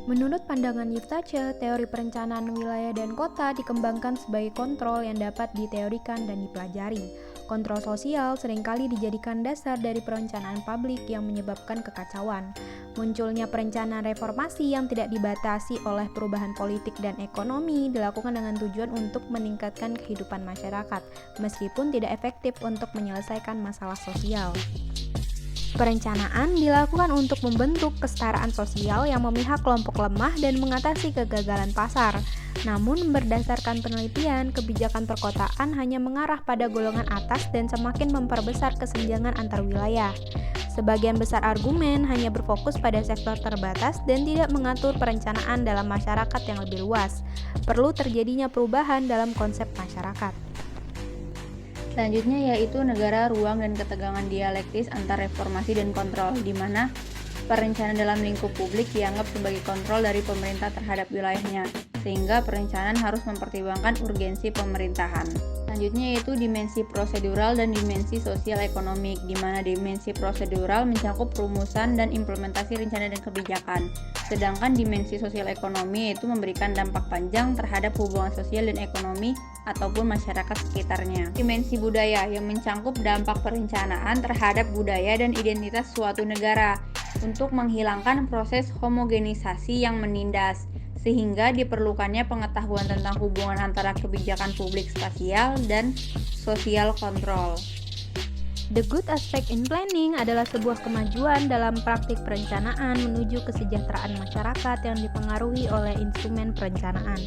Menurut pandangan Yiftache, teori perencanaan wilayah dan kota dikembangkan sebagai kontrol yang dapat diteorikan dan dipelajari. Kontrol sosial seringkali dijadikan dasar dari perencanaan publik yang menyebabkan kekacauan. Munculnya perencanaan reformasi yang tidak dibatasi oleh perubahan politik dan ekonomi dilakukan dengan tujuan untuk meningkatkan kehidupan masyarakat, meskipun tidak efektif untuk menyelesaikan masalah sosial. Perencanaan dilakukan untuk membentuk kesetaraan sosial yang memihak kelompok lemah dan mengatasi kegagalan pasar. Namun, berdasarkan penelitian, kebijakan perkotaan hanya mengarah pada golongan atas dan semakin memperbesar kesenjangan antar wilayah. Sebagian besar argumen hanya berfokus pada sektor terbatas dan tidak mengatur perencanaan dalam masyarakat yang lebih luas. Perlu terjadinya perubahan dalam konsep masyarakat. Selanjutnya yaitu negara, ruang, dan ketegangan dialektis antar reformasi dan kontrol, di mana perencanaan dalam lingkup publik dianggap sebagai kontrol dari pemerintah terhadap wilayahnya, sehingga perencanaan harus mempertimbangkan urgensi pemerintahan. Selanjutnya yaitu dimensi prosedural dan dimensi sosial ekonomik, di mana dimensi prosedural mencakup rumusan dan implementasi rencana dan kebijakan, sedangkan dimensi sosial ekonomi yaitu memberikan dampak panjang terhadap hubungan sosial dan ekonomi ataupun masyarakat sekitarnya. Dimensi budaya yang mencakup dampak perencanaan terhadap budaya dan identitas suatu negara untuk menghilangkan proses homogenisasi yang menindas, sehingga diperlukannya pengetahuan tentang hubungan antara kebijakan publik spasial dan sosial kontrol. The good aspect in planning adalah sebuah kemajuan dalam praktik perencanaan menuju kesejahteraan masyarakat yang dipengaruhi oleh instrumen perencanaan.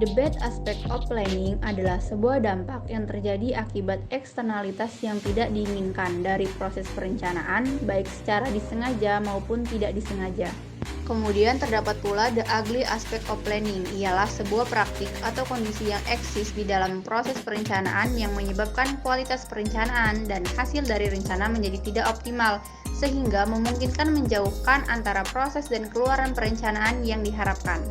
The bad aspect of planning adalah sebuah dampak yang terjadi akibat eksternalitas yang tidak diinginkan dari proses perencanaan, baik secara disengaja maupun tidak disengaja. Kemudian terdapat pula the ugly aspect of planning, ialah sebuah praktik atau kondisi yang eksis di dalam proses perencanaan yang menyebabkan kualitas perencanaan dan hasil dari rencana menjadi tidak optimal, sehingga memungkinkan menjauhkan antara proses dan keluaran perencanaan yang diharapkan.